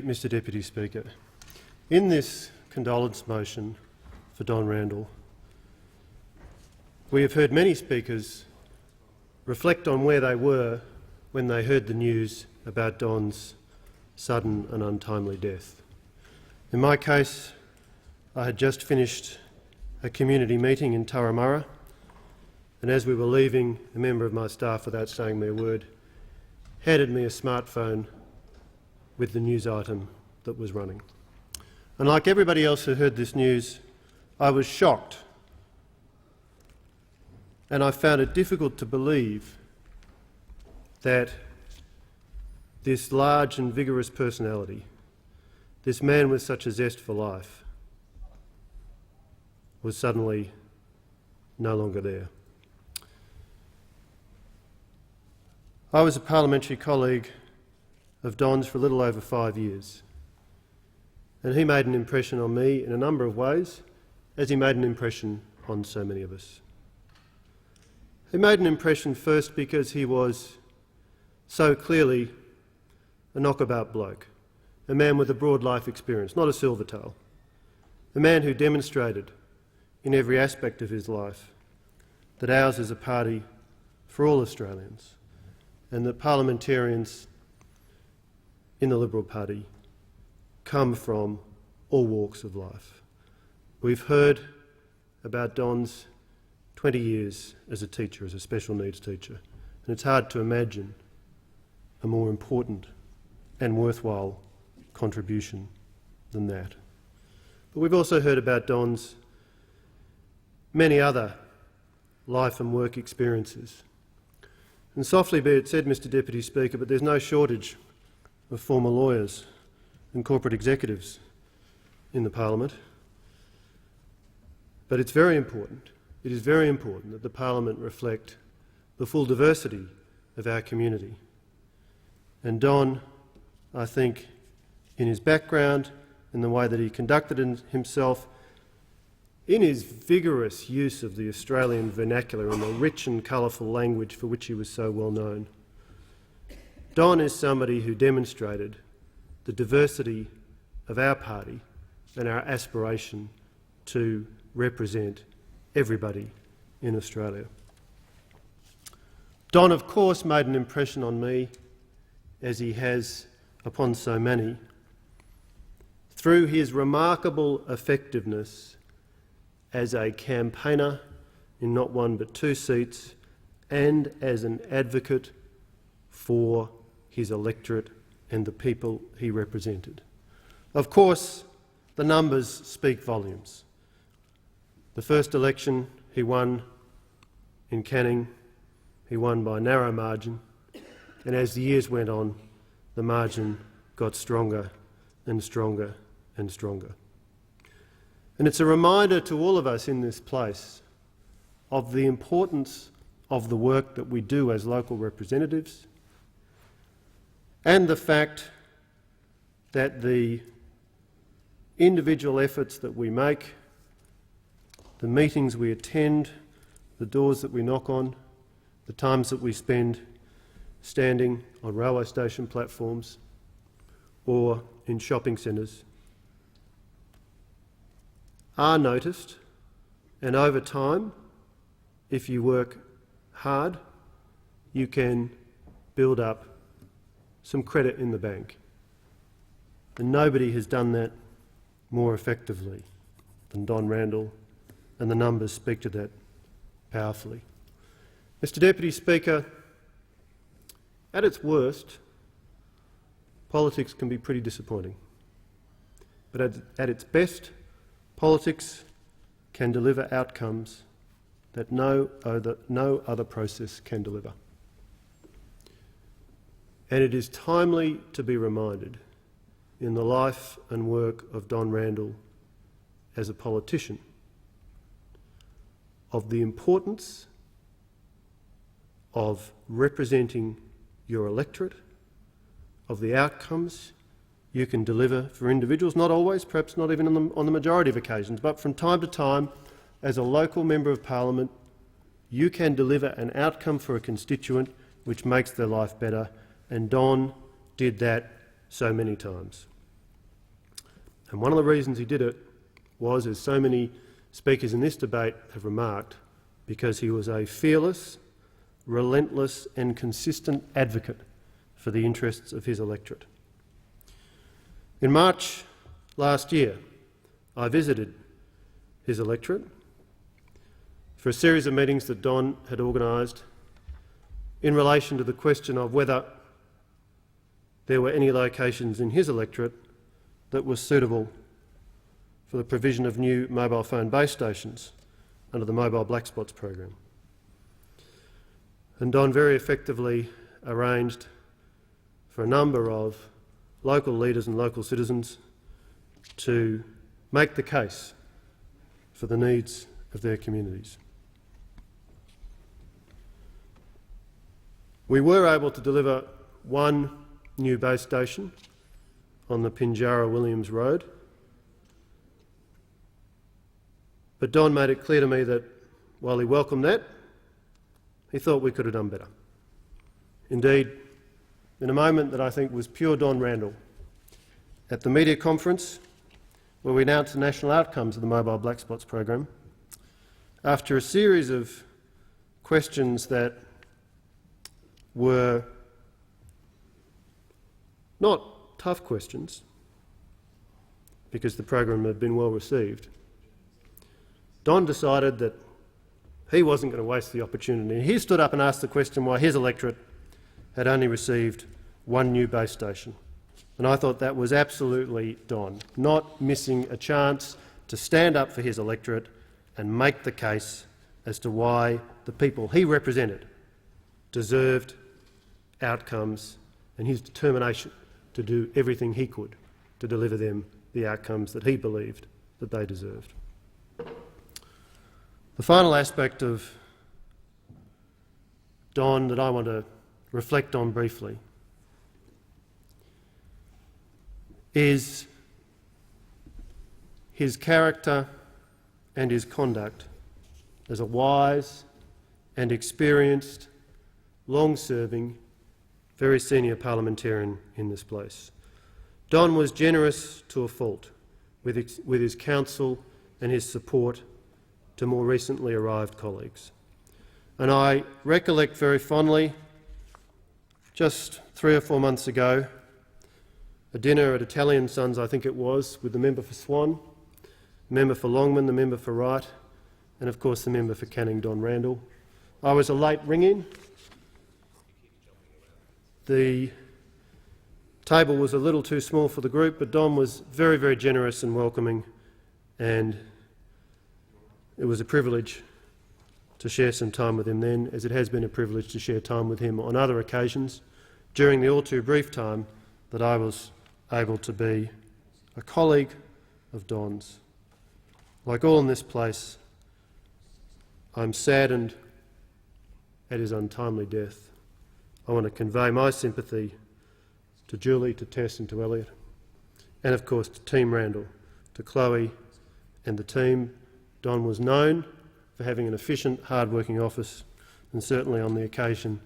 Mr Deputy Speaker. In this condolence motion for Don Randall, we have heard many speakers reflect on where they were when they heard the news about Don's sudden and untimely death. In my case, I had just finished a community meeting in Turramurra, and as we were leaving, a member of my staff, without saying me a word, handed me a smartphone with the news item that was running. And like everybody else who heard this news, I was shocked, and I found it difficult to believe that this large and vigorous personality, this man with such a zest for life, was suddenly no longer there. I was a parliamentary colleague of Don's for a little over 5 years, and he made an impression on me in a number of ways, as he made an impression on so many of us. He made an impression first because he was so clearly a knockabout bloke, a man with a broad life experience, not a silvertail, a man who demonstrated in every aspect of his life that ours is a party for all Australians, and that parliamentarians in the Liberal Party come from all walks of life. We've heard about Don's 20 years as a teacher, as a special needs teacher, and it's hard to imagine a more important and worthwhile contribution than that. But we've also heard about Don's many other life and work experiences. And softly be it said, Mr Deputy Speaker, but there's no shortage of former lawyers and corporate executives in the Parliament. But it's very important, it is very important that the Parliament reflect the full diversity of our community. And Don, I think, in his background, in the way that he conducted himself, in his vigorous use of the Australian vernacular and the rich and colourful language for which he was so well known, Don is somebody who demonstrated the diversity of our party and our aspiration to represent everybody in Australia. Don, of course, made an impression on me, as he has upon so many, through his remarkable effectiveness as a campaigner in not one but 2 seats, and as an advocate for his electorate and the people he represented. Of course, the numbers speak volumes. The first election he won in Canning, he won by a narrow margin, and as the years went on, the margin got stronger and stronger and stronger. And it's a reminder to all of us in this place of the importance of the work that we do as local representatives, and the fact that the individual efforts that we make, the meetings we attend, the doors that we knock on, the times that we spend standing on railway station platforms or in shopping centres, are noticed, and over time, if you work hard, you can build up some credit in the bank. And nobody has done that more effectively than Don Randall, and the numbers speak to that powerfully. Mr Deputy Speaker, at its worst, politics can be pretty disappointing. But at its best, politics can deliver outcomes that no other process can deliver. And it is timely to be reminded in the life and work of Don Randall as a politician of the importance of representing your electorate, of the outcomes you can deliver for individuals, not always, perhaps not even on the majority of occasions, but from time to time, as a local member of Parliament, you can deliver an outcome for a constituent which makes their life better, and Don did that so many times. And one of the reasons he did it was, as so many speakers in this debate have remarked, because he was a fearless, relentless and consistent advocate for the interests of his electorate. In March last year, I visited his electorate for a series of meetings that Don had organised in relation to the question of whether there were any locations in his electorate that were suitable for the provision of new mobile phone base stations under the Mobile Black Spots program. And Don very effectively arranged for a number of local leaders and local citizens to make the case for the needs of their communities. We were able to deliver one new base station on the Pinjarra-Williams Road, but Don made it clear to me that while he welcomed that, he thought we could have done better. Indeed, in a moment that I think was pure Don Randall, at the media conference where we announced the national outcomes of the Mobile Black Spots program, after a series of questions that were not tough questions, because the program had been well received, Don decided that he wasn't going to waste the opportunity. He stood up and asked the question why his electorate had only received one new base station. And I thought that was absolutely Don, not missing a chance to stand up for his electorate and make the case as to why the people he represented deserved outcomes, and his determination to do everything he could to deliver them the outcomes that he believed that they deserved. The final aspect of Don that I want to reflect on briefly is his character and his conduct as a wise and experienced, long-serving, very senior parliamentarian in this place. Don was generous to a fault with his counsel and his support to more recently arrived colleagues. And I recollect very fondly, just 3 or 4 months ago, a dinner at Italian Sons, I think it was, with the member for Swan, the member for Longman, the member for Wright, and of course the member for Canning, Don Randall. I was a late ring-in. The table was a little too small for the group, but Don was very, very generous and welcoming, and it was a privilege to share some time with him then, as it has been a privilege to share time with him on other occasions during the all too brief time that I was able to be a colleague of Don's. Like all in this place, I'm saddened at his untimely death. I want to convey my sympathy to Julie, to Tess and to Elliot, and of course to Team Randall, to Chloe and the team. Don was known for having an efficient, hard-working office, and certainly on the occasion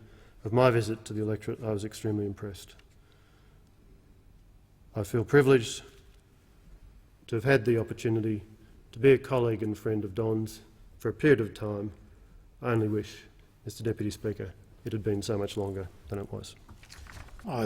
of my visit to the electorate, I was extremely impressed. I feel privileged to have had the opportunity to be a colleague and friend of Don's for a period of time. I only wish, Mr Deputy Speaker, it had been so much longer than it was.